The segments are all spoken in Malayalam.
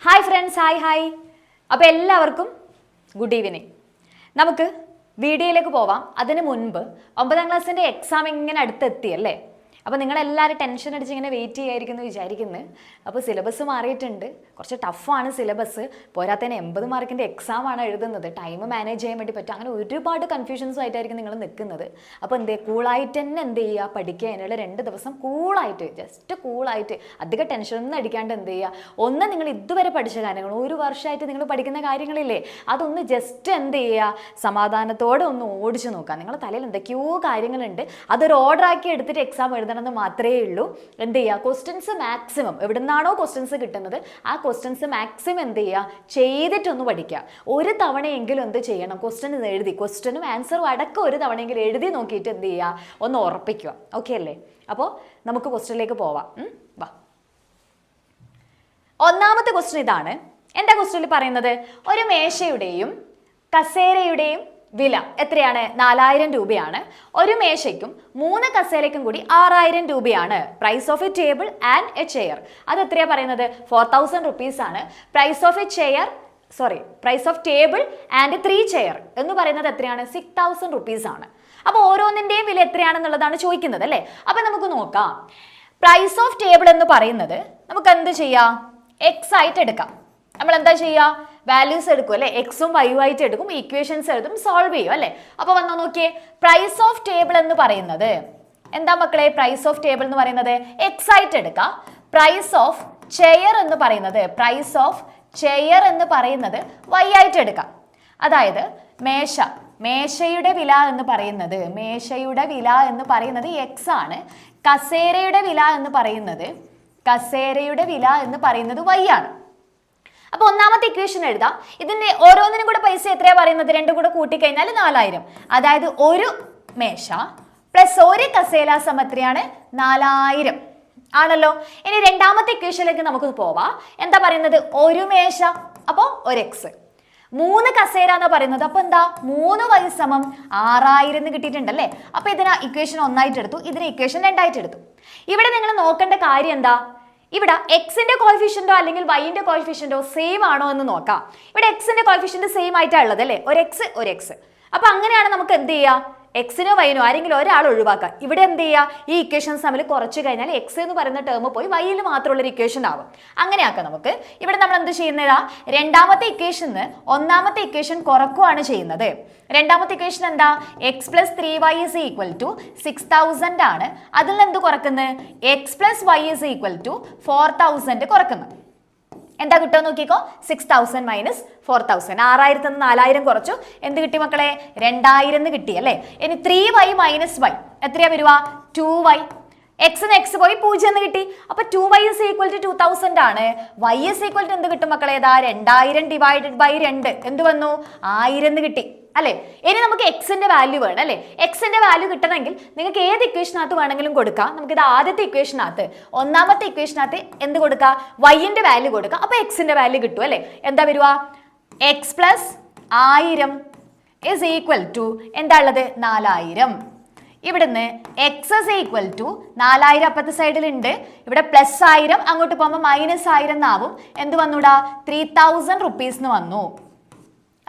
Hi friends, hi. അപ്പോൾ എല്ലാവർക്കും ഗുഡ് ഈവനിങ്. നമുക്ക് വീഡിയോയിലേക്ക് പോവാം. അതിന് മുൻപ് 9ാം ക്ലാസ്സിൻ്റെ എക്സാം ഇങ്ങനെ അടുത്തെത്തിയല്ലേ? അപ്പോൾ നിങ്ങളെല്ലാവരും ടെൻഷൻ അടിച്ച് ഇങ്ങനെ വെയിറ്റ് ചെയ്യായിരിക്കുന്നു വിചാരിക്കുന്നത്. അപ്പോൾ സിലബസ് മാറിയിട്ടുണ്ട്, കുറച്ച് ടഫാണ് സിലബസ്. പോരാത്തതിന് 80 മാർക്കിൻ്റെ എക്സാമാണ് എഴുതുന്നത്. ടൈം മാനേജ് ചെയ്യാൻ വേണ്ടി പറ്റും. അങ്ങനെ ഒരുപാട് കൺഫ്യൂഷൻസും ആയിട്ടായിരിക്കും നിങ്ങൾ നിൽക്കുന്നത്. അപ്പോൾ കൂളായിട്ട് തന്നെ എന്ത് ചെയ്യുക, പഠിക്കുക. അതിനുള്ള 2 ദിവസം കൂളായിട്ട്, ജസ്റ്റ് കൂളായിട്ട്, അധികം ടെൻഷനൊന്നും അടിക്കാണ്ട് എന്ത് ചെയ്യുക, ഒന്ന് നിങ്ങൾ ഇതുവരെ പഠിച്ച കാര്യങ്ങൾ, 1 വർഷമായിട്ട് നിങ്ങൾ പഠിക്കുന്ന കാര്യങ്ങളില്ലേ, അതൊന്ന് ജസ്റ്റ് എന്ത് ചെയ്യുക, സമാധാനത്തോടെ ഒന്ന് ഓടിച്ചു നോക്കുക. നിങ്ങളുടെ തലയിൽ എന്തൊക്കെയോ കാര്യങ്ങളുണ്ട്, അതൊരു ഓർഡറാക്കി എടുത്തിട്ട് എക്സാം എഴുതണം എന്ന് മാത്രമേ ഉള്ളൂ. എന്ത് ചെയ്യുക, ക്വസ്റ്റ്യൻസ് മാക്സിമം എവിടെ നിന്നാണോ ക്വസ്റ്റ്യൻസ് കിട്ടുന്നത് ആ ക്വസ്റ്റ്യൻസ് മാക്സിമം എന്ത് ചെയ്യുക, ചെയ്തിട്ടൊന്ന് പഠിക്കുക. ഒരു തവണയെങ്കിലും എന്ത് ചെയ്യണം, ക്വസ്റ്റ്യൻ എഴുതി, ക്വസ്റ്റ്യനും ആൻസറും അടക്കം ഒരു തവണയെങ്കിലും എഴുതി നോക്കിയിട്ട് എന്ത് ചെയ്യുക, ഒന്ന് ഉറപ്പിക്കുക. ഓക്കെ അല്ലേ? അപ്പോൾ നമുക്ക് ക്വസ്റ്റ്യനിലേക്ക് പോവാം. വാ, ഒന്നാമത്തെ ക്വസ്റ്റ്യൻ ഇതാണ്. എന്താ ക്വസ്റ്റ്യനിൽ പറയുന്നത്? ഒരു മേശയുടെയും കസേരയുടെയും വില എത്രയാണ്? 4000 രൂപയാണ്. ഒരു മേശയ്ക്കും 3 കസേരയ്ക്കും കൂടി 6000 രൂപയാണ്. Price of a table and a chair, അത് എത്രയാണ് പറയുന്നത്? 4000 റുപ്പീസ് ആണ്. Price of a chair, price of table and 3 chair എന്ന് പറയുന്നത് എത്രയാണ്? 6000 റുപ്പീസ് ആണ്. അപ്പോൾ ഓരോന്നിൻ്റെയും വില എത്രയാണെന്നുള്ളതാണ് ചോദിക്കുന്നത് അല്ലേ? അപ്പം നമുക്ക് നോക്കാം. പ്രൈസ് ഓഫ് ടേബിൾ എന്ന് പറയുന്നത് നമുക്ക് എന്ത് ചെയ്യാം, എക്സ് ആയിട്ട് എടുക്കാം. നമ്മൾ എന്താ ചെയ്യുക, വാല്യൂസ് എടുക്കും അല്ലേ, എക്സും വൈയും ആയിട്ട് എടുക്കും, ഈക്വേഷൻസ് എഴുതും, സോൾവ് ചെയ്യും അല്ലേ? അപ്പോൾ വന്നോ നോക്കിയേ, പ്രൈസ് ഓഫ് ടേബിൾ എന്ന് പറയുന്നത് എന്താ മക്കളെ? പ്രൈസ് ഓഫ് ടേബിൾ എന്ന് പറയുന്നത് എക്സ് ആയിട്ട് എടുക്കാം. പ്രൈസ് ഓഫ് ചെയർ എന്ന് പറയുന്നത്, പ്രൈസ് ഓഫ് ചെയർ എന്ന് പറയുന്നത് വൈ ആയിട്ട് എടുക്കാം. അതായത് മേശയുടെ വില എന്ന് പറയുന്നത്, മേശയുടെ വില എന്ന് പറയുന്നത് എക്സ് ആണ്. കസേരയുടെ വില എന്ന് പറയുന്നത് വൈ ആണ്. അപ്പൊ ഒന്നാമത്തെ ഇക്വേഷൻ എഴുതാം. ഇതിന്റെ ഓരോന്നിനും കൂടെ പൈസ എത്രയാ പറയുന്നത്? 2 കൂടെ കൂട്ടിക്കഴിഞ്ഞാൽ 4000. അതായത് ഒരു മേശ പ്ലസ് ഒരു കസേര സമം എത്രയാണ്? 4000 ആണല്ലോ. ഇനി രണ്ടാമത്തെ ഇക്വേഷനിലേക്ക് നമുക്ക് പോവാം. എന്താ പറയുന്നത്? ഒരു മേശ, അപ്പോൾ ഒരു എക്സ്. 3 കസേര എന്ന് പറയുന്നത്, അപ്പൊ എന്താ? 3y സമം 6000 എന്ന് കിട്ടിയിട്ടുണ്ടല്ലേ? അപ്പൊ ഇതിനെ ഇക്വേഷൻ 1 ആയിട്ട് എടുത്തു, ഇതിനെ ഇക്വേഷൻ 2 ആയിട്ട് എടുത്തു. ഇവിടെ നിങ്ങൾ നോക്കേണ്ട കാര്യം എന്താ? ഇവിടെ എക്സിന്റെ കോഎഫിഷ്യന്റോ അല്ലെങ്കിൽ വൈന്റെ കോഎഫിഷ്യന്റോ സെയിം ആണോ എന്ന് നോക്കാം. ഇവിടെ എക്സിന്റെ കോഎഫിഷ്യന്റ് സെയിം ആയിട്ടാണ് ഉള്ളത് അല്ലേ? ഒരു എക്സ്. അപ്പൊ അങ്ങനെയാണ് നമുക്ക് എന്ത് ചെയ്യാം, എക്സിനോ വൈനോ ആരെങ്കിലും ഒരാൾ ഒഴിവാക്കാം. ഇവിടെ എന്ത് ചെയ്യുക, ഈ ഇക്വേഷൻസ് തമ്മിൽ കുറച്ച് കഴിഞ്ഞാൽ എക്സ് എന്ന് പറയുന്ന ടേം പോയി വൈയിൽ മാത്രമുള്ളൊരു ഇക്വേഷൻ ആവും. അങ്ങനെയാക്കാം നമുക്ക്. ഇവിടെ നമ്മൾ എന്ത് ചെയ്യുന്നതാ, രണ്ടാമത്തെ ഇക്വേഷന് ഒന്നാമത്തെ ഇക്വേഷൻ കുറക്കുകയാണ് ചെയ്യുന്നത്. രണ്ടാമത്തെ ഇക്വേഷൻ എന്താ? X plus 3y is equal to 6000 ആണ്. അതിൽ നിന്ന് എന്ത് കുറക്കുന്നത്? X plus y is equal to 4000 കുറക്കുന്നു. എന്താ കിട്ടുക നോക്കിക്കോ, 6000 മൈനസ് 4000. 6000 നിന്ന് 4000 കുറച്ചു, എന്ത് കിട്ടി മക്കളെ? 2000 കിട്ടി അല്ലേ? ഇനി 3y മൈനസ് y എത്രയാ വരുക? 2y. എക്സിന് എക്സ് പോയി 0 എന്ന് കിട്ടി. അപ്പൊ 2y ഇസ് ഈക്വൽ ടു 2000 ആണ്. y ഇസ് ഈക്വൽ ടു എന്ത് കിട്ടും മക്കളെ? 2000 ഡിവൈഡഡ് ബൈ 2 എന്ത് വന്നു? 1000 എന്ന് കിട്ടി അല്ലേ? ഇനി നമുക്ക് എക്സിന്റെ വാല്യൂ വേണം അല്ലേ? എക്സിന്റെ വാല്യൂ കിട്ടണമെങ്കിൽ നിങ്ങൾക്ക് ഏത് ഇക്വേഷനകത്ത് വേണമെങ്കിലും കൊടുക്കാം. നമുക്കിത് ആദ്യത്തെ ഇക്വേഷനകത്ത്, ഒന്നാമത്തെ ഇക്വേഷനകത്ത് എന്ത് കൊടുക്കുക? വൈന്റെ വാല്യൂ കൊടുക്കുക. അപ്പൊ എക്സിന്റെ വാല്യൂ കിട്ടും അല്ലേ? എന്താ വരുക? X plus 1000 is equal to എന്താ ഉള്ളത്? 4000. ഇവിടുന്ന് എക്സ് ഇസ് ഈക്വൽ ടു 4000 അപ്പത്തെ സൈഡിലുണ്ട്, ഇവിടെ പ്ലസ് 1000, അങ്ങോട്ട് പോകുമ്പോൾ മൈനസ് 1000 എന്നാവും. എന്ത് വന്നൂടാ? 3000 റുപ്പീസ് എന്ന് വന്നു.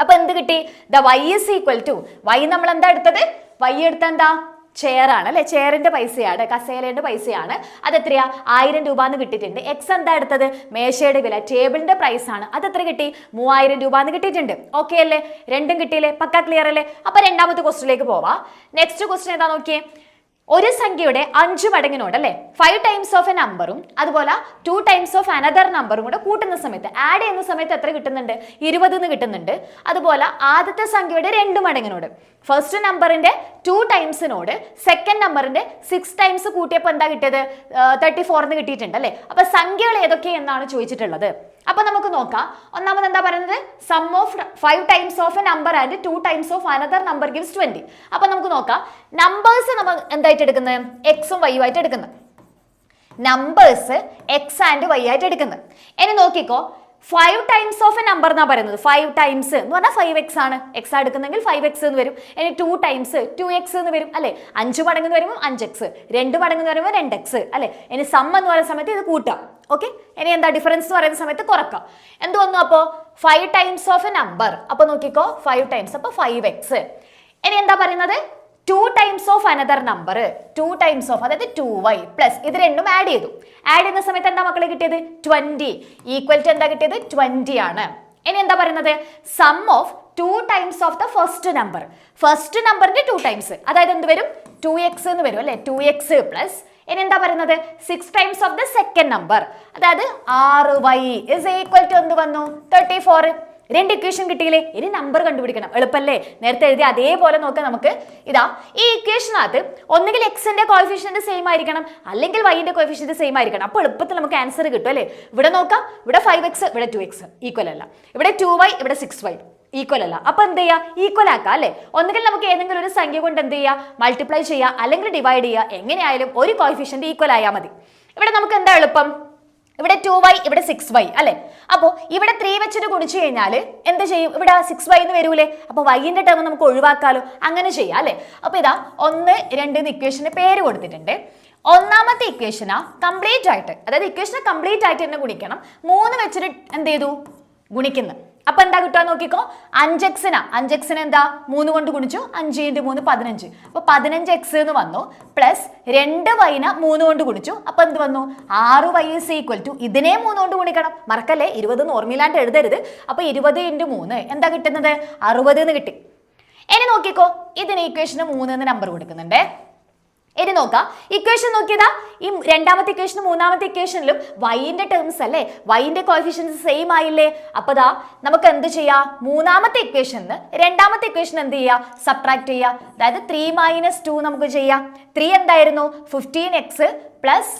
അപ്പൊ എന്ത് കിട്ടി? The y is equal to, y നമ്മൾ എന്താ എടുത്തത്? വൈ എടുത്ത എന്താ? ചെയർ ആണ് അല്ലെ? ചെയറിന്റെ പൈസയാണ്, കസേരയുടെ പൈസയാണ്. അത് എത്രയാ? 1000 രൂപ എന്ന് കിട്ടിയിട്ടുണ്ട്. എക്സ് എന്താ എടുത്തത്? മേശയുടെ വില, ടേബിളിന്റെ പ്രൈസ് ആണ്. അത് എത്ര കിട്ടി? 3000 രൂപ എന്ന് കിട്ടിയിട്ടുണ്ട്. ഓക്കെ അല്ലേ? രണ്ടും കിട്ടിയില്ലേ? പക്ക ക്ലിയർ അല്ലേ? അപ്പൊ രണ്ടാമത്തെ ക്വസ്റ്റിലേക്ക് പോവാം. നെക്സ്റ്റ് ക്വസ്റ്റ്യൻ ഏതാ നോക്കിയേ. ഒരു സംഖ്യയുടെ 5 മടങ്ങിനോട് അല്ലെ 5 ടൈംസ് ഓഫ് എ നമ്പറും അതുപോലെ 2 ടൈംസ് ഓഫ് അനദർ നമ്പറും കൂടെ കൂട്ടുന്ന സമയത്ത്, ആഡ് ചെയ്യുന്ന സമയത്ത് എത്ര കിട്ടുന്നുണ്ട്? 20 എന്ന് കിട്ടുന്നുണ്ട്. അതുപോലെ ആദ്യത്തെ സംഖ്യയുടെ 2 മടങ്ങിനോട്, ഫസ്റ്റ് നമ്പറിന്റെ 2 ടൈംസിനോട് സെക്കൻഡ് നമ്പറിന്റെ 6 ടൈംസ് കൂട്ടിയപ്പോൾ എന്താ കിട്ടിയത്? 34 എന്ന് കിട്ടിയിട്ടുണ്ട് അല്ലെ? അപ്പൊ സംഖ്യകൾ ഏതൊക്കെ എന്നാണ് ചോദിച്ചിട്ടുള്ളത്. അപ്പൊ നമുക്ക് നോക്കാം. ഒന്നാമത് എന്താ പറയുന്നത്? Sum of 5 times of a number and 2 times of another number gives 20. അപ്പൊ നമുക്ക് നോക്കാം. നമ്പേഴ്സ് നമ്മൾ എന്തായിട്ട് എടുക്കുന്നത്? എക്സും വൈയും ആയിട്ട് എടുക്കുന്നത്. നമ്പേഴ്സ് എക്സ് ആൻഡ് വൈ ആയിട്ട് എടുക്കുന്നത്. ഇനി നോക്കിക്കോ, 5 ടൈംസ് ഓഫ് എ നമ്പർ എന്നാ പറയുന്നത്. 5 ടൈംസ് എന്ന് പറഞ്ഞാൽ 5x ആണ്. എക്സ് എടുക്കുന്നെങ്കിൽ 5x എന്ന് വരും. ഇനി 2 ടൈംസ് 2x എന്ന് വരും അല്ലെ. 5 മടങ്ങ് എന്ന് വരുമ്പോൾ 5x, 2 മടങ്ങ് എന്ന് പറയുമ്പോൾ 2x അല്ലെ. ഇനി സം എന്ന് പറയുന്ന സമയത്ത് ഇത് കൂട്ടാം. ഓക്കെ, ഇനി എന്താ ഡിഫറൻസ് എന്ന് പറയുന്ന സമയത്ത് കുറക്കാം. എന്ത് വന്നു അപ്പോൾ 5 ടൈംസ് ഓഫ് എ നമ്പർ. അപ്പൊ നോക്കിക്കോ 5 ടൈംസ് അപ്പൊ 5x. ഇനി എന്താ പറയുന്നത് 2 times of another number. 2 times of അതായത് 2y പ്ലസ് ഇത് രണ്ടും ആഡ് ചെയ്തു. ആഡ് ചെയ്യുന്ന സമയത്ത് എന്താ മക്കളെ കിട്ടിയത് 20 ഈക്വൽ ടു എന്താ കിട്ടിയത് 20 ആണ്. ഇനി എന്താ പറയുന്നത് sum of 2 times of the first number. First നമ്പറിന്റെ 2 ടൈംസ് അതായത് എന്ത് വരും 2x എന്ന് വരും അല്ലെ. 2x പ്ലസ് ഇനി എന്താ പറയുന്നത് 6 times of the second number അതായത് 6y ഇസ് ഈക്വൽ ടു എന്ത് വന്നു 34. രണ്ട് ഇക്വേഷൻ കിട്ടിയില്ലേ. ഇനി നമ്പർ കണ്ടുപിടിക്കണം. എളുപ്പല്ലേ, നേരത്തെ എഴുതി അതേപോലെ നോക്കാം നമുക്ക്. ഇതാ ഈ ഇക്വേഷനകത്ത് ഒന്നുകിൽ എക്സിന്റെ കോഎഫിഷ്യന്റ് സെയിം ആയിരിക്കണം അല്ലെങ്കിൽ വൈന്റെ കോഎഫിഷ്യന്റ് സെയിം ആയിരിക്കണം. അപ്പോൾ എളുപ്പത്തിൽ നമുക്ക് ആൻസർ കിട്ടും അല്ലേ. ഇവിടെ നോക്കാം, ഇവിടെ 5x ഇവിടെ 2x ഈക്വൽ അല്ല, ഇവിടെ 2y ഇവിടെ 6y ഈക്വൽ അല്ല. അപ്പൊ എന്ത് ചെയ്യാ ഈക്വൽ ആക്കാം അല്ലെ. ഒന്നുകിൽ നമുക്ക് ഏതെങ്കിലും ഒരു സംഖ്യ കൊണ്ട് എന്ത് ചെയ്യാ മൾട്ടിപ്ലൈ ചെയ്യുക അല്ലെങ്കിൽ ഡിവൈഡ് ചെയ്യുക. എങ്ങനെയായാലും ഒരു കോഎഫിഷ്യന്റ് ഈക്വൽ ആയാൽ മതി. ഇവിടെ നമുക്ക് എന്താ എളുപ്പം, ഇവിടെ 2y ഇവിടെ 6y അല്ലെ. അപ്പോൾ ഇവിടെ 3 വെച്ചിട്ട് ഗുണിച്ചു കഴിഞ്ഞാൽ എന്ത് ചെയ്യും ഇവിടെ 6y എന്ന് വരൂലേ. അപ്പൊ വൈന്റെ ടേം നമുക്ക് ഒഴിവാക്കാലോ. അങ്ങനെ ചെയ്യാം അല്ലെ. അപ്പൊ ഇതാ 1, 2 എന്ന് ഇക്വേഷന് പേര് കൊടുത്തിട്ടുണ്ട്. ഒന്നാമത്തെ ഇക്വേഷനാ കംപ്ലീറ്റ് ആയിട്ട് അതായത് ഇക്വേഷനെ കംപ്ലീറ്റ് ആയിട്ട് തന്നെ ഗുണിക്കണം. 3 വെച്ചിട്ട് എന്ത് ചെയ്തു ഗുണിക്കുന്നു. അപ്പൊ എന്താ കിട്ടുക നോക്കിക്കോ 5x എന്താ 3 കൊണ്ട് ഗുണിച്ചു 5 × 3 15. അപ്പൊ 15x എന്ന് വന്നു പ്ലസ് 2y 3 കൊണ്ട് ഗുണിച്ചു. അപ്പൊ എന്ത് വന്നു 6y is equal to ഇതിനെ 3 കൊണ്ട് ഗുണിക്കണം. മറക്കല്ലേ 20 എന്ന് ഓർമ്മയില്ലാണ്ട് എഴുതരുത്. അപ്പൊ 20 × 3 എന്താ കിട്ടുന്നത് 60 എന്ന് കിട്ടി. ഇനി നോക്കിക്കോ ഇതിന് ഇക്വേഷന് 3 എന്ന് നമ്പർ കൊടുക്കുന്നുണ്ട്. ഇനി നോക്കാം ഇക്വേഷൻ നോക്കിയതാ ഈ രണ്ടാമത്തെ ഇക്വേഷനും മൂന്നാമത്തെ ഇക്വേഷനിലും വൈന്റെ ടേംസ് അല്ലേ, വൈന്റെ കോഎഫിഷ്യൻസ് സെയിം ആയില്ലേ. അപ്പൊ ദാ നമുക്ക് എന്ത് ചെയ്യാം മൂന്നാമത്തെ ഇക്വേഷനിൽ രണ്ടാമത്തെ ഇക്വേഷൻ എന്ത് ചെയ്യാ സബ്ട്രാക്ട് ചെയ്യാം. അതായത് 3 - 2 നമുക്ക് ചെയ്യാം. 3 എന്തായിരുന്നു 15x plus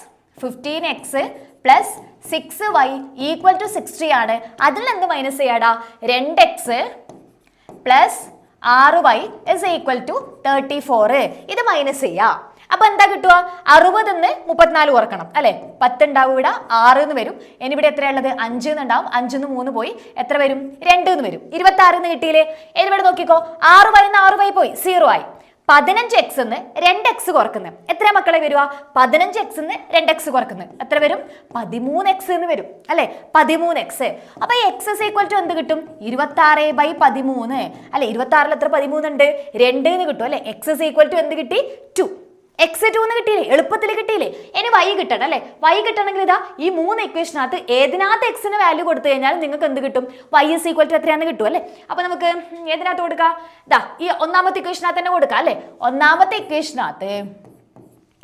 6y equal to 60 ആണ്. അതിൽ എന്ത് മൈനസ് ചെയ്യാടാ 2x plus 6y is equal to 34. ഇത് മൈനസ് ചെയ്യാം. അപ്പൊ എന്താ കിട്ടുക 60 ന്ന് 34 കുറക്കണം അല്ലെ. 10 ഉണ്ടാവും, ഇവിടെ 6 എന്ന് വരും. ഇനി ഇവിടെ എത്രയുള്ളത് 5 ഉണ്ടാവും. 5 ന്ന് 3 പോയി എത്ര വരും 2 എന്ന് വരും. 26 എന്ന് കിട്ടിയില്ലേ. ഇനി ഇവിടെ നോക്കിക്കോ 6y പോയി 0 ആയി. 15x ന്ന് 2x കുറക്കുന്നു. എത്ര മക്കളെ വരുക 15x ന്ന് 2x കുറക്കുന്നു. എത്ര വരും 13x എന്ന് വരും അല്ലെ. 13x. അപ്പൊ x is equal to എന്ത് കിട്ടും 26/13 അല്ലെ. 26 എത്ര 13 ഉണ്ട് 2 എന്ന് കിട്ടും അല്ലെ. x is equal to എന്ത് കിട്ടി 2. x 2 എന്ന് കിട്ടിയില്ലേ, എളുപ്പത്തിൽ കിട്ടിയില്ലേ. ഇനി y കിട്ടണം അല്ലെ. y കിട്ടണമെങ്കിൽ ഇതാ ഈ 3 ഇക്വേഷനകത്ത് ഏതിനകത്ത് x ന് വാല്യൂ കൊടുത്തു കഴിഞ്ഞാൽ നിങ്ങൾക്ക് എന്ത് കിട്ടും y is equal to എത്രയാണെന്ന് കിട്ടും അല്ലെ. അപ്പൊ നമുക്ക് ഏതിനകത്ത് കൊടുക്കാം ഇതാ ഈ ഒന്നാമത്തെ ഇക്വേഷനകത്ത് തന്നെ കൊടുക്കാം അല്ലെ. ഒന്നാമത്തെ ഇക്വേഷനകത്ത്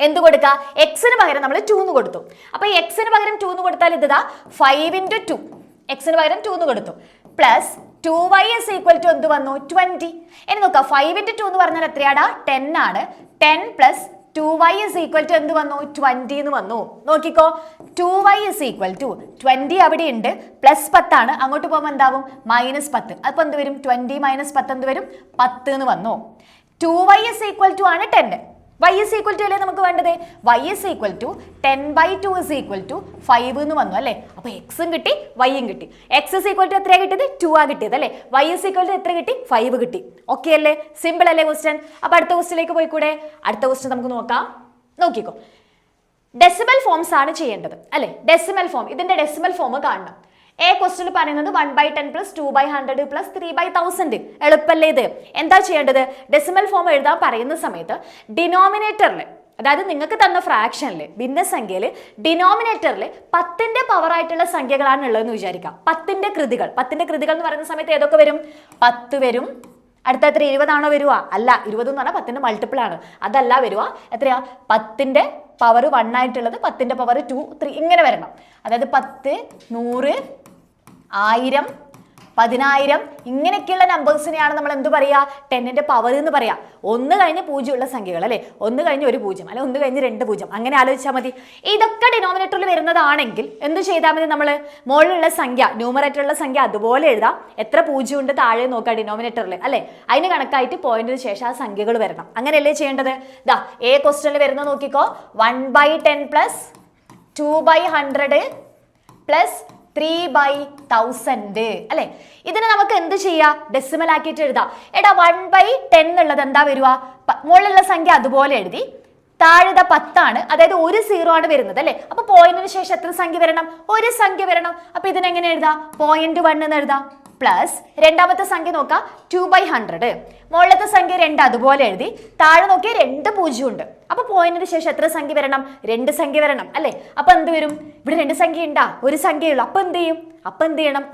എന്ത് കൊടുക്കാം എക്സിന് പകരം നമ്മൾ 2 എന്ന് കൊടുത്തു. അപ്പൊ എക്സിന് പകരം 2 എന്ന് കൊടുത്താൽ ഇതാ 5 × 2 എക്സിന് പകരം 2 എന്ന് കൊടുത്തു plus 2y is equal to എന്ത് വന്നു 20. ഇനി നോക്കാം 5 × 2 എന്ന് പറഞ്ഞാൽ എത്രയാടാ 10 ആണ്. 10 plus 2y is equal to എന്ത് വന്നു 20 എന്ന് വന്നു. നോക്കിക്കോ 2y is equal to 20 അവിടെ ഉണ്ട് പ്ലസ് 10 ആണ്. അങ്ങോട്ട് പോകുമ്പോൾ എന്താവും -10. അപ്പൊ എന്ത് വരും 20 - 10 എന്ത് വരും 10 എന്ന് വന്നു. 2y is equal to ആണ് 10. y is equal to അല്ലേ നമുക്ക് വേണ്ടത്. y is equal to 10/2 is equal to 5 എന്ന് വന്നു അല്ലേ. അപ്പൊ എക്സും കിട്ടി വൈയും കിട്ടി. x is equal to എത്രയാ കിട്ടിയത് 2 ആ കിട്ടിയത് അല്ലേ. y is equal to എത്ര കിട്ടി 5 കിട്ടി. ഓക്കെ അല്ലേ, സിമ്പിൾ അല്ലേ ക്വസ്റ്റ്യൻ. അപ്പൊ അടുത്ത ക്വസ്റ്റ്യനിലേക്ക് പോയിക്കൂടെ. അടുത്ത ക്വസ്റ്റ്യൻ നമുക്ക് നോക്കാം. നോക്കിക്കോ ഡെസിമൽ ഫോംസ് ആണ് ചെയ്യേണ്ടത് അല്ലെ. ഡെസിമൽ ഫോം ഇതിന്റെ ഡെസിമൽ ഫോം കാണണം. എ ക്വസ്റ്റ്യൻ പറയുന്നത് 1/10 പ്ലസ് 2/100 പ്ലസ് 3/1000. എളുപ്പല്ലേ ഇത്. എന്താ ചെയ്യേണ്ടത് ഡെസിമൽ ഫോം എഴുതാൻ പറയുന്ന സമയത്ത് ഡിനോമിനേറ്ററിൽ അതായത് നിങ്ങൾക്ക് തന്ന ഫ്രാക്ഷനിൽ ഭിന്നസംഖ്യയിൽ ഡിനോമിനേറ്ററിൽ 10ന്റെ പവർ ആയിട്ടുള്ള സംഖ്യകളാണ് ഉള്ളതെന്ന് വിചാരിക്കാം. 10ന്റെ കൃതികൾ എന്ന് പറയുന്ന സമയത്ത് ഏതൊക്കെ വരും 10 വരും. അടുത്ത എത്ര 20 ആണോ വരുക അല്ല. 20 എന്ന് പറഞ്ഞാൽ 10ന്റെ മൾട്ടിപ്പിൾ ആണ്. അതല്ല വരുക എത്രയാ 10ന്റെ പവർ 1 ആയിട്ടുള്ളത് 10ന്റെ പവർ 2 3 ഇങ്ങനെ വരണം. അതായത് 10 100 1000 10000 ഇങ്ങനെയൊക്കെയുള്ള നമ്പേഴ്സിനെയാണ് നമ്മൾ എന്ത് പറയാ 10ന്റെ പവർ എന്ന് പറയാ. 1 കഴിഞ്ഞ് 0 ഉള്ള സംഖ്യകൾ അല്ലെ. 1 കഴിഞ്ഞ് 1 0 അല്ലെ 1 കഴിഞ്ഞ് 2 0 അങ്ങനെ ആലോചിച്ചാൽ മതി. ഇതൊക്കെ ഡിനോമിനേറ്ററിൽ വരുന്നതാണെങ്കിൽ എന്ത് ചെയ്താൽ മതി നമ്മൾ മുകളിലുള്ള സംഖ്യ ന്യൂമറേറ്ററിലുള്ള സംഖ്യ അതുപോലെ എഴുതാം. എത്ര 0 ഉണ്ട് താഴെ നോക്കാം ഡിനോമിനേറ്ററിൽ അല്ലെ. അതിന് കണക്കായിട്ട് പോയിന്റിന് ശേഷം ആ സംഖ്യകൾ വരണം. അങ്ങനെയല്ലേ ചെയ്യേണ്ടത്. ദാ എ ക്വസ്റ്റ്യനിൽ വരുന്ന നോക്കിക്കോ 1/10 പ്ലസ് 2/100 പ്ലസ് 3/1000 അല്ലെ. ഇതിനെ നമുക്ക് എന്ത് ചെയ്യാം? ഡെസിമൽ ആക്കിയിട്ട് എഴുതാം. എടാ 1/10 എന്നുള്ളത് എന്താ വരുക? മുകളിലുള്ള സംഖ്യ അതുപോലെ എഴുതി, താഴെ 10 ആണ്, അതായത് ഒരു 0 ആണ് വരുന്നത് അല്ലെ. അപ്പൊ പോയിന്റിന് ശേഷം എത്ര സംഖ്യ വരണം? ഒരു സംഖ്യ വരണം. അപ്പൊ ഇതിനെങ്ങനെ എഴുതാം? 0.1 എന്ന് എഴുതാം. പ്ലസ് രണ്ടാമത്തെ സംഖ്യ നോക്കാം 2/100. മുകളിലത്തെ സംഖ്യ 2 അതുപോലെ എഴുതി, താഴെ നോക്കിയാൽ 2 0 ഉണ്ട്. അപ്പൊ പോയിന്റിന് ശേഷം എത്ര സംഖ്യ വരണം? 2 സംഖ്യ വരണം അല്ലെ. അപ്പൊ എന്ത് വരും? ഇവിടെ 2 സംഖ്യ ഉണ്ടാ, ഒരു സംഖ്യയുള്ളൂ. അപ്പൊ എന്ത് ചെയ്യും?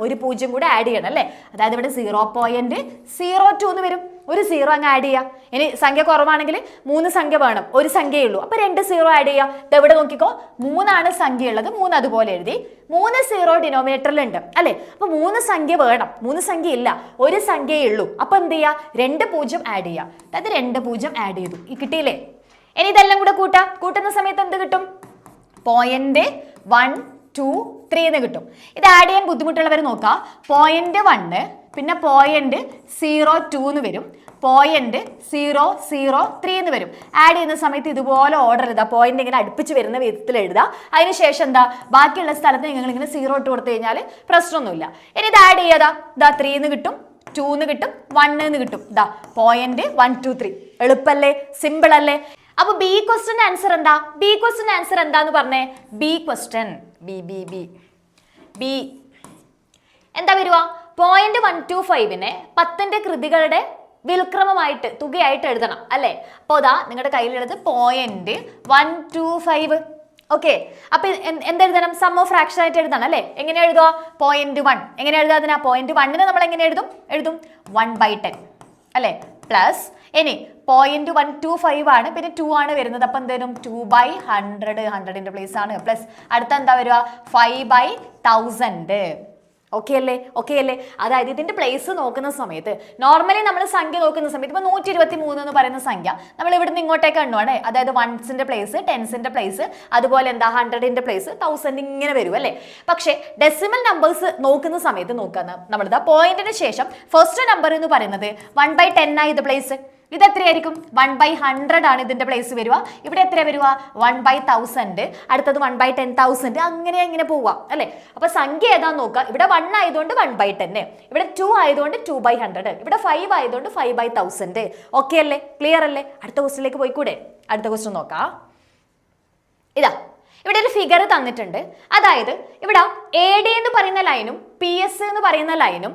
ഒരു 0 കൂടെ ആഡ് ചെയ്യണം അല്ലെ. അതായത് ഇവിടെ 0.02 എന്ന് വരും. ഒരു 0 അങ്ങ് ആഡ് ചെയ്യാം. ഇനി സംഖ്യ കുറവാണെങ്കിൽ 3 സംഖ്യ വേണം, ഒരു സംഖ്യയേ ഉള്ളൂ. അപ്പൊ 2 0 ആഡ് ചെയ്യാം. ഇവിടെ നോക്കിക്കോ, 3 ആണ് സംഖ്യ ഉള്ളത്, 3 അതുപോലെ എഴുതി, 3 0 ഡിനോമിനേറ്ററിൽ ഉണ്ട് അല്ലെ. അപ്പൊ 3 സംഖ്യ വേണം, 3 സംഖ്യ ഇല്ല, ഒരു സംഖ്യയേ ഉള്ളൂ. അപ്പൊ എന്ത് ചെയ്യാ? 2 0 ആഡ് ചെയ്യാം. അതായത് 2 0 ആഡ് ചെയ്തു. കിട്ടിയില്ലേ? ഇനി ഇതെല്ലാം കൂടെ കൂട്ടുന്ന സമയത്ത് എന്ത് കിട്ടും? 0.123 എന്ന് കിട്ടും. ഇത് ആഡ് ചെയ്യാൻ ബുദ്ധിമുട്ടുള്ളവർ നോക്കാം. 0.1 പിന്നെ 0.02 എന്ന് വരും, 0.003 എന്ന് വരും. ആഡ് ചെയ്യുന്ന സമയത്ത് ഇതുപോലെ ഓർഡർ എഴുതുക, പോയിന്റ് ഇങ്ങനെ അടുപ്പിച്ച് വരുന്ന വിധത്തിൽ എഴുതുക. അതിനുശേഷം എന്താ, ബാക്കിയുള്ള സ്ഥലത്ത് നിങ്ങൾ ഇങ്ങനെ 0 ഇട്ട് കൊടുത്തു കഴിഞ്ഞാൽ പ്രശ്നമൊന്നുമില്ല. ഇനി ഇത് ആഡ് ചെയ്യാതാ, 3 എന്ന് കിട്ടും, 2 എന്ന് കിട്ടും, 1 എന്ന് കിട്ടും. 0.123. എളുപ്പല്ലേ? സിമ്പിൾ അല്ലേ? അപ്പൊ ബി ക്വസ്റ്റ്യൻ ആൻസർ എന്താ? ബി ക്വസ്റ്റ്യൻ ആൻസർ എന്താന്ന് പറഞ്ഞേ? ബി ക്വസ്റ്റ്യൻ ബി എന്താ വരുക? 0.125നെ 10ന്റെ കൃതികളുടെ വിൽക്രമമായിട്ട് തുകയായിട്ട് എഴുതണം അല്ലെ. അപ്പൊ അതാ നിങ്ങളുടെ കയ്യിലുള്ളത് 0.125. ഓക്കെ, അപ്പൊ എന്തെഴുതണം? സം ഓഫ് ഫ്രാക്ഷൻ ആയിട്ട് എഴുതണം അല്ലെ. എങ്ങനെ എഴുതുക? 0.1 എങ്ങനെ എഴുതാ? 0.1നെ നമ്മൾ എങ്ങനെ എഴുതും? 1/10 അല്ലെ. പ്ലസ് ഇനി 0.125 ആണ്, പിന്നെ 2 ആണ് വരുന്നത്. അപ്പൊ എന്തേലും 2/100, 100ന്റെ പ്ലേസ് ആണ്. പ്ലസ് അടുത്ത എന്താ വരിക? 5/1000. ഓക്കെ അല്ലേ? അതായത് ഇതിന്റെ പ്ലേസ് നോക്കുന്ന സമയത്ത് നോർമലി നമ്മൾ സംഖ്യ നോക്കുന്ന സമയത്ത് ഇപ്പൊ 123 എന്ന് പറയുന്ന സംഖ്യ നമ്മൾ ഇവിടുന്ന് ഇങ്ങോട്ടേക്ക് എണ്ണുവാണ്. അതായത് 1ന്റെ പ്ലേസ്, 10ന്റെ പ്ലേസ്, അതുപോലെ എന്താ 100ന്റെ പ്ലേസ്, 1000 ഇങ്ങനെ വരും അല്ലെ. പക്ഷേ ഡെസിമൽ നമ്പേഴ്സ് നോക്കുന്ന സമയത്ത് നമ്മളിതാ പോയിന്റിന് ശേഷം ഫസ്റ്റ് നമ്പർ എന്ന് പറയുന്നത് 1/10 ആയി ഇത് പ്ലേസ്. ഇത് എത്രയായിരിക്കും? 1/100 ആണ് ഇതിന്റെ പ്ലേസ് വരിക. ഇവിടെ എത്ര വരിക? 1/1000, അടുത്തത് 1/10000, അങ്ങനെ പോവാം അല്ലെ. അപ്പൊ സംഖ്യ ഏതാന്ന് നോക്കുക. ഇവിടെ 1 ആയതുകൊണ്ട് 1/10, ഇവിടെ 2 ആയതുകൊണ്ട് 2/100, ഇവിടെ 5 ആയതുകൊണ്ട് 5/1000. ഓക്കെ അല്ലേ? ക്ലിയർ അല്ലേ? അടുത്ത ക്വസ്റ്റ്യനിലേക്ക് പോയിക്കൂടെ? അടുത്ത ക്വസ്റ്റ്യൻ നോക്കാം. ഇതാ ഇവിടെ ഒരു ഫിഗർ തന്നിട്ടുണ്ട്. അതായത് ഇവിടെ AD എന്ന് പറയുന്ന ലൈനും PS എന്ന് പറയുന്ന ലൈനും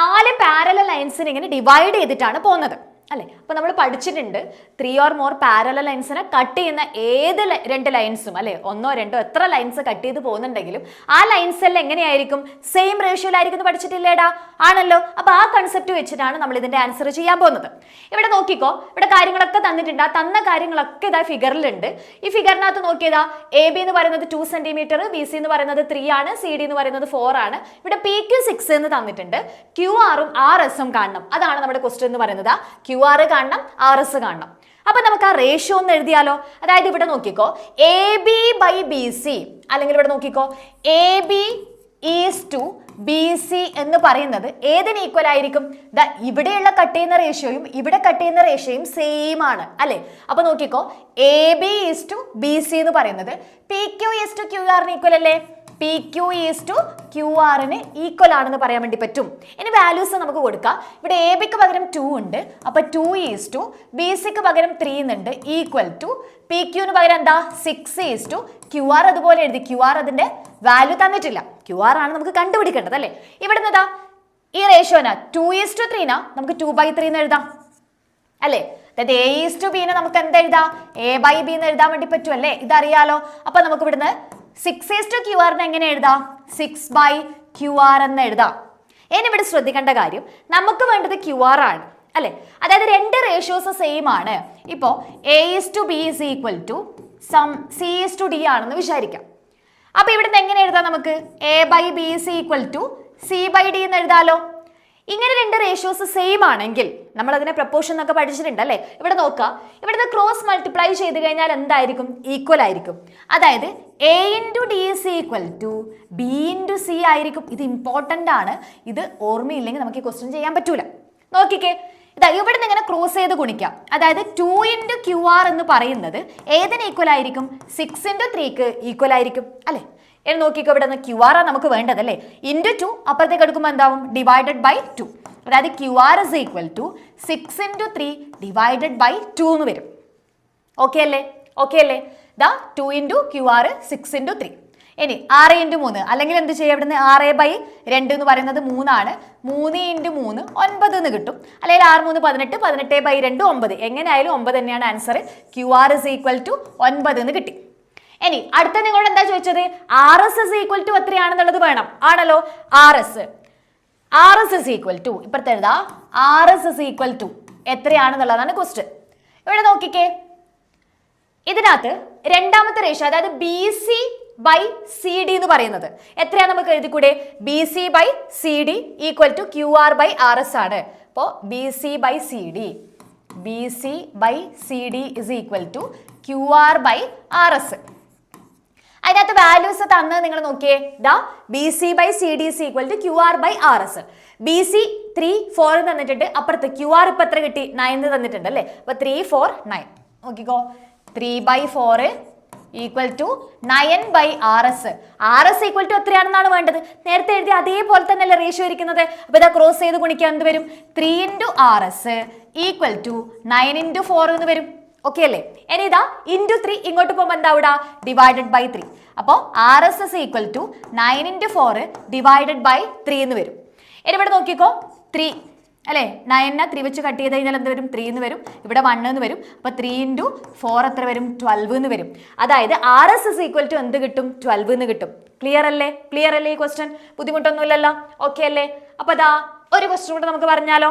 4 പാരലൽ ലൈൻസിനെ ഇങ്ങനെ ഡിവൈഡ് ചെയ്തിട്ടാണ് പോകുന്നത് അല്ലെ. അപ്പൊ നമ്മൾ പഠിച്ചിട്ടുണ്ട് 3 or more പാരലൽ ലൈൻസിനെ കട്ട് ചെയ്യുന്ന ഏത് 2 ലൈൻസും അല്ലെ, 1 or 2 എത്ര ലൈൻസ് കട്ട് ചെയ്ത് പോകുന്നുണ്ടെങ്കിലും ആ ലൈൻസ് എല്ലാം എങ്ങനെയായിരിക്കും? സെയിം റേഷ്യോയിലായിരിക്കും എന്ന് പഠിച്ചിട്ടില്ലേടാ? ആണല്ലോ. അപ്പൊ ആ കൺസെപ്റ്റ് വെച്ചിട്ടാണ് നമ്മൾ ഇതിന്റെ ആൻസർ ചെയ്യാൻ പോകുന്നത്. ഇവിടെ നോക്കിക്കോ, ഇവിടെ കാര്യങ്ങളൊക്കെ തന്നിട്ടുണ്ട്. ആ തന്ന കാര്യങ്ങളൊക്കെ ഇതാ ഫിഗറിലുണ്ട്. ഈ ഫിഗറിനകത്ത് നോക്കിയതാ AB എന്ന് പറയുന്നത് 2 സെന്റിമീറ്റർ, BC എന്ന് പറയുന്നത് 3 ആണ്, CD എന്ന് പറയുന്നത് 4 ആണ്. ഇവിടെ PQ 6 എന്ന് തന്നിട്ടുണ്ട്. QR-ഉം RS-ഉം കാണണം. അതാണ് നമ്മുടെ ക്വസ്റ്റ്യൻ എന്ന് പറയുന്നത്. QR കാണണം, RS കാണണം. അപ്പൊ നമുക്ക് ആ റേഷ്യോ ഒന്ന് എഴുതിയാലോ? അതായത് ഇവിടെ നോക്കിക്കോ, AB/BC അല്ലെങ്കിൽ ഇവിടെ നോക്കിക്കോ AB/BC എന്ന് പറയുന്നത് ഏതിന് ഈക്വൽ ആയിരിക്കും? ഇവിടെയുള്ള കട്ട് ചെയ്യുന്ന റേഷ്യോയും ഇവിടെ കട്ട് ചെയ്യുന്ന റേഷ്യോയും സെയിം ആണ് അല്ലെ. അപ്പൊ നോക്കിക്കോ, AB/BC എന്ന് പറയുന്നത് PQ/QR-ന് ഈക്വൽ അല്ലേ? PQ/QR-ന് ഈക്വൽ ആണെന്ന് പറയാൻ വേണ്ടി പറ്റും. ഇനി വാല്യൂസ് നമുക്ക് കൊടുക്കാം. ഇവിടെ ABക്ക് പകരം 2 ഉണ്ട്, അപ്പൊ 2:BCക്ക് പകരം 3 എന്നുണ്ട്, ഈക്വൽ ടു PQന് പകരം എന്താ? 6:QR. അതുപോലെ എഴുതി. QR അതിന്റെ വാല്യൂ തന്നിട്ടില്ല, QR ആണ് നമുക്ക് കണ്ടുപിടിക്കേണ്ടത് അല്ലെ. ഇവിടെ നിന്നാ ഈ റേഷ്യോനാ 2:3 നമുക്ക് 2/3 എന്ന് എഴുതാം അല്ലെ. അതായത് A/B നമുക്ക് എന്താ എഴുതാം? A/B എന്ന് എഴുതാൻ വേണ്ടി പറ്റും അല്ലേ? ഇതറിയാലോ. അപ്പൊ നമുക്ക് ഇവിടുന്ന് 6:QR-നെ എങ്ങനെ എഴുതാം? 6/QR എന്ന് എഴുതാം. ഇനി ഇവിടെ ശ്രദ്ധിക്കേണ്ട കാര്യം, നമുക്ക് വേണ്ടത് QR ആണ് അല്ലെ. അതായത് 2 റേഷ്യോസ് സെയിം ആണ്. ഇപ്പോ A/B is equal to C/D ആണെന്ന് വിചാരിക്കാം. അപ്പൊ ഇവിടുന്ന് എങ്ങനെ എഴുതാം? നമുക്ക് A/B is equal to C/D എന്ന് എഴുതാലോ. ഇങ്ങനെ 2 റേഷ്യോസ് സെയിം ആണെങ്കിൽ നമ്മൾ അതിനെ പ്രപ്പോർഷൻ എന്നൊക്കെ പഠിച്ചിട്ടുണ്ട് അല്ലേ. ഇവിടെ നോക്കുക, ഇവിടുന്ന് ക്രോസ് മൾട്ടിപ്ലൈ ചെയ്ത് കഴിഞ്ഞാൽ എന്തായിരിക്കും? ഈക്വൽ ആയിരിക്കും. അതായത് A/D is equal to B/C ആയിരിക്കും. ഇത് ഇമ്പോർട്ടന്റ് ആണ്. ഇത് ഓർമ്മയില്ലെങ്കിൽ നമുക്ക് ഈ ക്വസ്റ്റ്യൻ ചെയ്യാൻ പറ്റൂല. നോക്കിക്കേ, ഇതാ ഇവിടെ നിന്ന് ഇങ്ങനെ ക്രോസ് ചെയ്ത് ഗുണിക്കാം. അതായത് 2 QR എന്ന് പറയുന്നത് ഏതിന് ഈക്വൽ ആയിരിക്കും? 6 × 3ക്ക് ഈക്വൽ ആയിരിക്കും അല്ലെ. ഇനി നോക്കിക്കോ, ഇവിടെ നിന്ന് ക്യു ആർ നമുക്ക് വേണ്ടത് അല്ലേ. ഇൻറ്റു 2 അപ്പുറത്തേക്ക് എടുക്കുമ്പോൾ എന്താവും, ഡിവൈഡഡ് ബൈ 2. അതായത് Q R is equal to 6 × 3 divided by 2 എന്ന് വരും. ഓക്കെ അല്ലേ, ഓക്കെ അല്ലേ. ദാ 2 × QR 6 × 3. ഇനി 6 × 3 അല്ലെങ്കിൽ എന്ത് ചെയ്യുക, ഇവിടുന്ന് 6/2 എന്ന് പറയുന്നത് 3 ആണ്. 3 × 3 9 എന്ന് കിട്ടും. അല്ലെങ്കിൽ 6 3 18, 18/2 9. എങ്ങനെയായാലും 9 തന്നെയാണ് answer. QR is equal to 9 എന്ന് കിട്ടി. ഇനി അടുത്ത നിങ്ങളോട് എന്താ ചോദിച്ചത്, RS ഇസ് ഈക്വൽ ടു എത്രയാണെന്നുള്ളത് വേണം, ആണല്ലോ. RS ഇസ് ഈക്വൽ ടു ഇപ്പുറത്തെ എഴുതാ, RS ഇസ് ഈക്വൽ ടു എത്രയാണെന്നുള്ളതാണ് ക്വസ്റ്റ്യൻ. ഇവിടെ നോക്കിക്കേ, ഇതിനകത്ത് രണ്ടാമത്തെ റേഷ്യോ അതായത് BC/CD എന്ന് പറയുന്നത് എത്രയാണ് നമുക്ക് എഴുതിക്കൂടെ, BC/CD ഈക്വൽ ടു QR/RS ആണ്. അപ്പോൾ BC/CD is equal to QR/RS. അതിനകത്ത് വാല്യൂസ് തന്നത് നിങ്ങൾ നോക്കിയേ, BC/CD is equal to QR/RS. BC 3 4 തന്നിട്ടുണ്ട്, അപ്പുറത്ത് QR ഇപ്പൊ എത്ര കിട്ടി, 9 തന്നിട്ടുണ്ട് അല്ലേ. അപ്പൊ 3 4 9 നോക്കിക്കോ, 3/4 equal to 9/RS. RS equal to എത്രയാണെന്നാണ് വേണ്ടത്, നേരത്തെ എഴുതി അതേപോലെ തന്നെയല്ലേ റേഷ്യോ ഇരിക്കുന്നത്. അപ്പൊ ഇതാ ക്രോസ് ചെയ്ത് ഗുണിക്കാൻ എന്ത് വരും, 3 × RS ഈക്വൽ ടു 9 × 4 എന്ന് വരും. ഓക്കെ അല്ലേ. ഇനി ഇതാ ഇൻറ്റു 3 ഇങ്ങോട്ട് പോകുമ്പോൾ എന്താ ഇവിടെ, ഡിവൈഡഡ് ബൈ 3. അപ്പോൾ RS is equal to 9 × 4 divided by 3 എന്ന് വരും. ഇനി ഇവിടെ നോക്കിക്കോ, 3 അല്ലേ, 9നെ 3 വെച്ച് കട്ട് ചെയ്ത് കഴിഞ്ഞാൽ എന്ത് വരും, 3 എന്ന് വരും. ഇവിടെ 1 എന്ന് വരും. അപ്പോൾ 3 × 4 എത്ര വരും, 12 എന്ന് വരും. അതായത് RS ഇസ് ഈക്വൽ ടു എന്ത് കിട്ടും, 12 എന്ന് കിട്ടും. ക്ലിയർ അല്ലേ, ക്ലിയർ അല്ലേ ഈ ക്വസ്റ്റ്യൻ, ബുദ്ധിമുട്ടൊന്നുമില്ലല്ലോ. ഓക്കെ അല്ലേ. അപ്പോൾ അതാ ഒരു ക്വസ്റ്റ്യൻ കൂടെ നമുക്ക് പറഞ്ഞാലോ.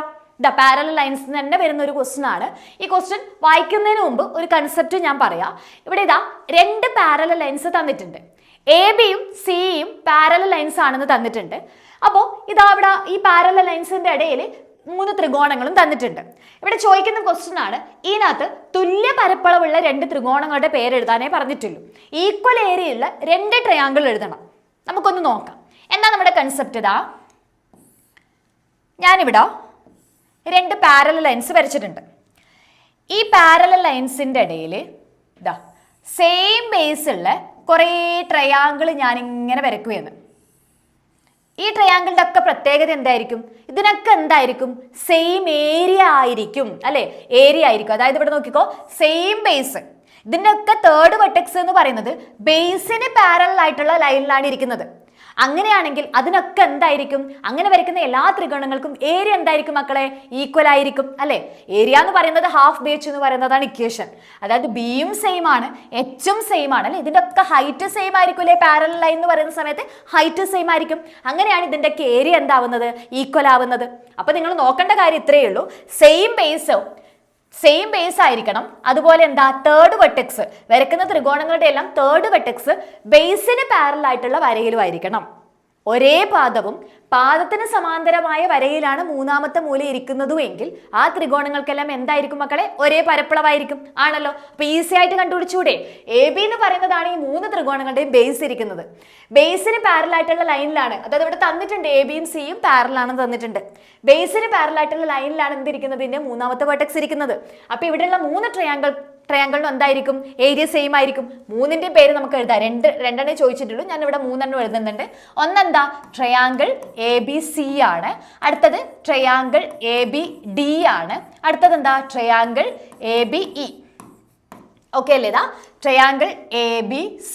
പാരലൽ ലൈൻസ് തന്നെ വരുന്ന ഒരു ക്വസ്റ്റ്യൻ ആണ്. ഈ ക്വസ്റ്റ്യൻ വായിക്കുന്നതിന് മുമ്പ് ഒരു കൺസെപ്റ്റ് ഞാൻ പറയാം. ഇവിടെ ഇതാ 2 പാരലൽ ലൈൻസ് തന്നിട്ടുണ്ട്. AB-യും C-യും പാരലൽ ലൈൻസ് ആണെന്ന് തന്നിട്ടുണ്ട്. അപ്പോൾ ഇതാ ഇവിടെ ഈ പാരലൽ ലൈൻസിന്റെ ഇടയിൽ 3 ത്രികോണങ്ങളും തന്നിട്ടുണ്ട്. ഇവിടെ ചോദിക്കുന്ന ക്വസ്റ്റ്യൻ ആണ്, ഇതിനകത്ത് തുല്യ പരപ്പളവുള്ള 2 ത്രികോണങ്ങളുടെ പേര് എഴുതാനേ പറഞ്ഞിട്ടുള്ളൂ. ഈക്വൽ ഏരിയയുള്ള 2 ട്രയാങ്കിൾ എഴുതണം. നമുക്കൊന്ന് നോക്കാം എന്താ നമ്മുടെ കൺസെപ്റ്റ്. ഇതാ ഞാനിവിടെ 2 പാരലൽ ലൈൻസ് വരച്ചിട്ടുണ്ട്. ഈ പാരലൽ ലൈൻസിന്റെ ഇടയിൽ ഇതാ സെയിം ബേസ് ഉള്ള കുറേ ട്രയാങ്കിൾ ഞാൻ ഇങ്ങനെ വരക്കുകയാണ്. ഈ ട്രയാങ്കിളിന്റെ ഒക്കെ പ്രത്യേകത എന്തായിരിക്കും, ഇതിനൊക്കെ എന്തായിരിക്കും, സെയിം ഏരിയ ആയിരിക്കും അല്ലെ, ഏരിയ ആയിരിക്കും. അതായത് ഇവിടെ നോക്കിക്കോ, സെയിം ബേസ്. ഇതിന്റെ ഒക്കെ തേർഡ് വെർട്ടെക്സ് എന്ന് പറയുന്നത് ബേസിന് പാരലൽ ആയിട്ടുള്ള ലൈനിലാണ് ഇരിക്കുന്നത്. അങ്ങനെയാണെങ്കിൽ അതിനൊക്കെ എന്തായിരിക്കും, അങ്ങനെ വരയ്ക്കുന്ന എല്ലാ ത്രികോണങ്ങൾക്കും ഏരിയ എന്തായിരിക്കും മക്കളെ, ഈക്വൽ ആയിരിക്കും അല്ലെ. ഏരിയ എന്ന് പറയുന്നത് ഹാഫ് BH എന്ന് പറയുന്നതാണ് ഇക്വേഷൻ. അതായത് ബിയും സെയിം ആണ്, എച്ചും സെയിം ആണ് അല്ലെ. ഇതിന്റെ ഒക്കെ ഹൈറ്റ് സെയിം ആയിരിക്കും അല്ലെ, പാരലൽ ലൈൻ എന്ന് പറയുന്ന സമയത്ത് ഹൈറ്റ് സെയിം ആയിരിക്കും. അങ്ങനെയാണ് ഇതിന്റെ ഒക്കെ ഏരിയ എന്താവുന്നത്, ഈക്വൽ ആവുന്നത്. അപ്പൊ നിങ്ങൾ നോക്കേണ്ട കാര്യം ഇത്രയേ ഉള്ളൂ, സെയിം ബേസ് ആയിരിക്കണം. അതുപോലെ എന്താ, തേർഡ് വെർട്ടെക്സ് വരയ്ക്കുന്ന ത്രികോണങ്ങളുടെ എല്ലാം തേർഡ് വെർട്ടെക്സ് ബേസിന് പാരലൽ ആയിട്ടുള്ള വരയിലും ആയിരിക്കണം. ഒരേ പാദവും പാദത്തിന് സമാന്തരമായ വരയിലാണ് മൂന്നാമത്തെ മൂല ഇരിക്കുന്നതും എങ്കിൽ ആ ത്രികോണങ്ങൾക്കെല്ലാം എന്തായിരിക്കും മക്കളെ, ഒരേ പരപ്പളവായിരിക്കും ആണല്ലോ. അപ്പൊ ഈസി ആയിട്ട് കണ്ടുപിടിച്ചൂടെ. AB എന്ന് പറയുന്നതാണ് ഈ 3 ത്രികോണങ്ങളുടെയും ബേസ് ഇരിക്കുന്നത്. ബേസിന് പാരലൽ ആയിട്ടുള്ള ലൈനിലാണ്, അതായത് ഇവിടെ തന്നിട്ടുണ്ട് AB-യും C-യും പാരലൽ ആണെന്ന് തന്നിട്ടുണ്ട്. ബേസിന് പാരലൽ ആയിട്ടുള്ള ലൈനിലാണ് എന്തിരിക്കുന്നത്, ഇതിന്റെ മൂന്നാമത്തെ വെർട്ടെക്സ് ഇരിക്കുന്നത്. അപ്പൊ ഇവിടെയുള്ള 3 ട്രയാങ്കിളിനും എന്തായിരിക്കും, ഏരിയ സെയിം ആയിരിക്കും. 3ന്റെ പേര് നമുക്ക് എഴുതാം. രണ്ടെണ്ണേ ചോദിച്ചിട്ടുള്ളൂ, ഞാൻ ഇവിടെ 3 എഴുതുന്നുണ്ട്. ഒന്നെന്താ, ട്രയാങ്കിൾ ABC ആണ്. അടുത്തത് ട്രയാങ്കിൾ ABD ആണ്. അടുത്തത് എന്താ, ട്രയാങ്കിൾ ABE. ഓക്കെ അല്ലേ. ഇതാ ട്രയാങ്കിൾ ABC,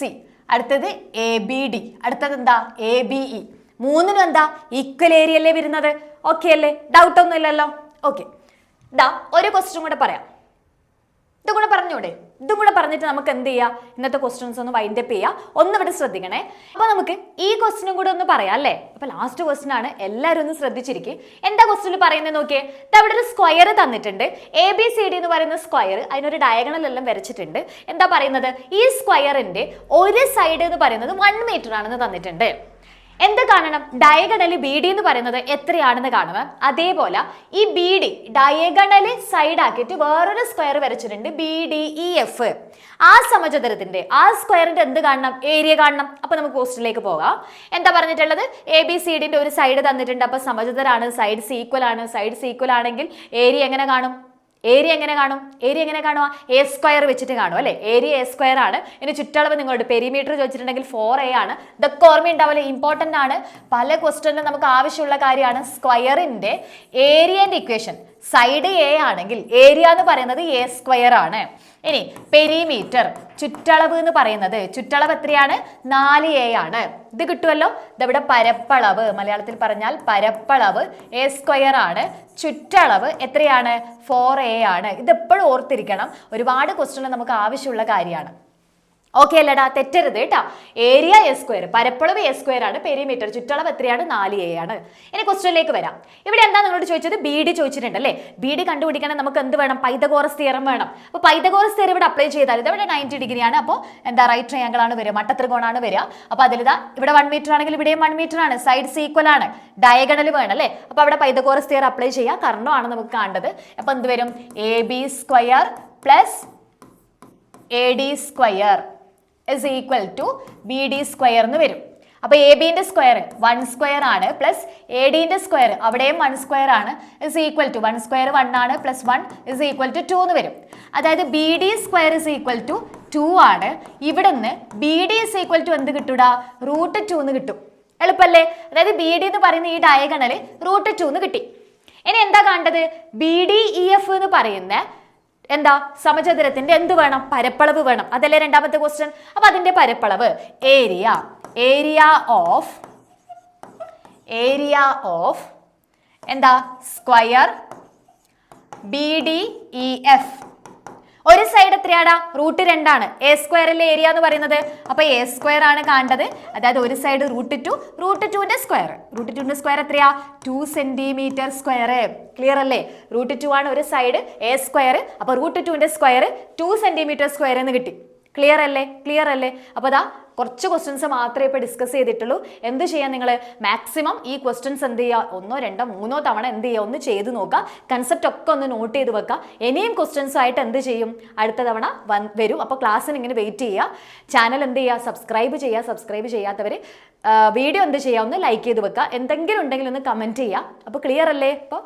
അടുത്തത് ABD, അടുത്തത് എന്താ, ABE. 3നും എന്താ, ഈക്വൽ ഏരിയ അല്ലേ വരുന്നത്. ഓക്കെ അല്ലേ, ഡൗട്ട് ഒന്നും ഇല്ലല്ലോ. ഓക്കെ, ഇതാ ഒരു ക്വസ്റ്റ്യൻ കൂടെ പറയാം. ഇതും കൂടെ പറഞ്ഞൂടെ, ഇതും കൂടെ പറഞ്ഞിട്ട് നമുക്ക് എന്ത് ചെയ്യാം, ഇന്നത്തെ ക്വസ്റ്റ്യൻസ് ഒന്ന് വൈൻഡപ്പ് ചെയ്യാം. ഒന്ന് ഇവിടെ ശ്രദ്ധിക്കണേ. അപ്പൊ നമുക്ക് ഈ ക്വസ്റ്റ്യനും കൂടെ ഒന്ന് പറയാം അല്ലേ. അപ്പൊ ലാസ്റ്റ് ക്വസ്റ്റ്യൻ ആണ്, എല്ലാവരും ഒന്ന് ശ്രദ്ധിച്ചിരിക്കും. എന്താ ക്വസ്റ്റ്യൻ പറയുന്നത് നോക്കിയേ. അവിടെ ഒരു സ്ക്വയർ തന്നിട്ടുണ്ട്, ABCD എന്ന് പറയുന്ന സ്ക്വയർ. അതിനൊരു ഡയഗണൽ എല്ലാം വരച്ചിട്ടുണ്ട്. എന്താ പറയുന്നത്, ഈ സ്ക്വയറിന്റെ ഒരു സൈഡ് എന്ന് പറയുന്നത് 1 മീറ്റർ ആണെന്ന് തന്നിട്ടുണ്ട്. എന്ത് കാണണം, ഡയഗണല് BD എന്ന് പറയുന്നത് എത്രയാണെന്ന് കാണണം. അതേപോലെ ഈ BD ഡയഗണല് സൈഡ് ആക്കിയിട്ട് വേറൊരു സ്ക്വയർ വരച്ചിട്ടുണ്ട്, BDEF. ആ സമചതുരത്തിന്റെ ആ സ്ക്വയറിന്റെ എന്ത് കാണണം, ഏരിയ കാണണം. അപ്പൊ നമുക്ക് ക്വസ്റ്റ്യനിലേക്ക് പോകാം. എന്താ പറഞ്ഞിട്ടുള്ളത്, ABCDന്റെ ഒരു സൈഡ് തന്നിട്ടുണ്ട്. അപ്പൊ സമചതുരാണ്, സൈഡ്സ് ഈക്വൽ ആണ്. സൈഡ്സ് ഈക്വൽ ആണെങ്കിൽ ഏരിയ എങ്ങനെ കാണും, ഏരിയ എങ്ങനെ കാണും? ഏരിയ എങ്ങനെ കാണുക? എ സ്ക്വയർ വെച്ചിട്ട് കാണും അല്ലേ? ഏരിയ എ സ്ക്വയർ ആണ്. ഇനി ചുറ്റളവ് നിങ്ങളുടെ പെരിമീറ്റർ ചോദിച്ചിട്ടുണ്ടെങ്കിൽ 4a ആണ്. ഇതൊക്കെ ഓർമ്മയുണ്ടാവില്ല, ഇമ്പോർട്ടൻ്റ് ആണ്. പല ക്വസ്റ്റ്യനിലും നമുക്ക് ആവശ്യമുള്ള കാര്യമാണ്. സ്ക്വയറിന്റെ ഏരിയന്റെ ഇക്വേഷൻ സൈഡ് എ ആണെങ്കിൽ ഏരിയ എന്ന് പറയുന്നത് എ സ്ക്വയർ ആണ്. ഇനി പെരിമീറ്റർ ചുറ്റളവ് എന്ന് പറയുന്നത്, ചുറ്റളവ് എത്രയാണ്? 4a ആണ്. ഇത് കിട്ടുമല്ലോ. ഇതവിടെ പരപ്പളവ്, മലയാളത്തിൽ പറഞ്ഞാൽ പരപ്പളവ് എ സ്ക്വയർ ആണ്. ചുറ്റളവ് എത്രയാണ്? 4a ആണ്. ഇത് എപ്പോഴും ഓർത്തിരിക്കണം, ഒരുപാട് ക്വസ്റ്റ്യൻ നമുക്ക് ആവശ്യമുള്ള കാര്യമാണ്. ഓക്കെ അല്ലടാ, തെറ്റരുത് കേട്ടോ. ഏരിയ എ സ്ക്വയർ, പരപ്പളവ് എ സ്ക്വയർ ആണ്. പെരിമീറ്റർ ചുറ്റളവ് എത്രയാണ്? 4a ആണ്. ഇനി ക്വസ്റ്റ്യനിലേക്ക് വരാം. ഇവിടെ എന്താ നിങ്ങളോട് ചോദിച്ചത്? ബി ഡി ചോദിച്ചിട്ടുണ്ട് അല്ലേ? ബി ഡി കണ്ടുപിടിക്കണം നമുക്ക് എന്ത് വേണം? പൈതഗോറസ് തിയറം വേണം. അപ്പോൾ പൈതഗോറസ് തിയറം ഇവിടെ അപ്ലൈ ചെയ്താൽ ഇതവിടെ 90 ഡിഗ്രി ആണ്. അപ്പോൾ എന്താ, റൈറ്റ് ട്രയാങ്കിൾ ആണ് വരിക, മട്ടത്രികോണാണ് വരിക. അപ്പോൾ അതിലിതാ ഇവിടെ 1 മീറ്റർ ആണെങ്കിൽ ഇവിടെയും 1 മീറ്റർ ആണ്. സൈഡ്സ് ഈക്വൽ ആണ്, ഡയഗണൽ വേണം അല്ലേ? അപ്പോൾ അവിടെ പൈതഗോറസ് തിയറം അപ്ലൈ ചെയ്യുക. കർണമാണ് നമുക്ക് കാണേണ്ടത്. അപ്പോൾ എന്ത് വരും? A B square plus A D square is equal to B D square എന്ന് വരും. അപ്പോൾ എ ബിന്റെ സ്ക്വയർ 1 സ്ക്വയർ ആണ് പ്ലസ് എ ഡിന്റെ സ്ക്വയർ അവിടെയും 1 സ്ക്വയർ ആണ്, ഇസ് ഈക്വൽ ടു 1 സ്ക്വയർ 1 ആണ് പ്ലസ് 1 ഇസ് ഈക്വൽ ടു 2 എന്ന് വരും. അതായത് B D square is equal to 2 ആണ്. ഇവിടുന്ന് B D is equal to എന്ത് കിട്ടൂടാ? √2 എന്ന് കിട്ടും. എളുപ്പല്ലേ? അതായത് ബി ഡി എന്ന് പറയുന്ന ഈ ഡയഗണൽ √2 എന്ന് കിട്ടി. ഇനി എന്താ കണ്ടത്? ബി ഡി ഇ എഫ് എന്ന് പറയുന്ന എന്താ, സമചതുരത്തിന്റെ എന്ത് വേണം? പരപ്പളവ് വേണം. അതല്ലേ രണ്ടാമത്തെ ക്വസ്റ്റ്യൻ. അപ്പൊ അതിന്റെ പരപ്പളവ് ഏരിയ, ഏരിയ ഓഫ് എന്താ, square B D E F. ഒരു സൈഡ് എത്രയാടാ? √2 ആണ്. എ സ്ക്വയറിലെ ഏരിയ എന്ന് പറയുന്നത്. അപ്പൊ എ സ്ക്വയർ ആണ് കാണേണ്ടത്. അതായത് ഒരു സൈഡ് √2, √2ന്റെ സ്ക്വയർ, √2ന്റെ സ്ക്വയർ എത്രയാ? 2 സെന്റിമീറ്റർ സ്ക്വയർ. ക്ലിയർ അല്ലേ? √2 ആണ് ഒരു സൈഡ്, എ സ്ക്വയർ. അപ്പൊ √2ന്റെ സ്ക്വയർ 2 സെന്റിമീറ്റർ സ്ക്വയർ എന്ന് കിട്ടി. ക്ലിയർ അല്ലേ? ക്ലിയർ അല്ലേ? അപ്പോൾ അതാ കുറച്ച് ക്വസ്റ്റ്യൻസ് മാത്രമേ ഇപ്പോൾ ഡിസ്കസ് ചെയ്തിട്ടുള്ളൂ. എന്ത് ചെയ്യാൻ നിങ്ങൾ മാക്സിമം ഈ ക്വസ്റ്റ്യൻസ് എന്ത് ചെയ്യുക? 1, 2, 3 തവണ എന്ത് ചെയ്യുക? ഒന്ന് ചെയ്ത് നോക്കുക. കൺസെപ്റ്റ് ഒക്കെ ഒന്ന് നോട്ട് ചെയ്ത് വെക്കുക. ഇനിയും ക്വസ്റ്റ്യൻസ് ആയിട്ട് എന്ത് ചെയ്യും? അടുത്ത തവണ വരും. അപ്പോൾ ക്ലാസ്സിന് ഇങ്ങനെ വെയിറ്റ് ചെയ്യുക. ചാനൽ എന്ത് ചെയ്യുക? സബ്സ്ക്രൈബ് ചെയ്യുക. സബ്സ്ക്രൈബ് ചെയ്യാത്തവർ വീഡിയോ എന്ത് ചെയ്യുക? ഒന്ന് ലൈക്ക് ചെയ്ത് വെക്കുക. എന്തെങ്കിലും ഉണ്ടെങ്കിൽ ഒന്ന് കമൻറ്റ് ചെയ്യുക. അപ്പോൾ ക്ലിയർ അല്ലേ? അപ്പോൾ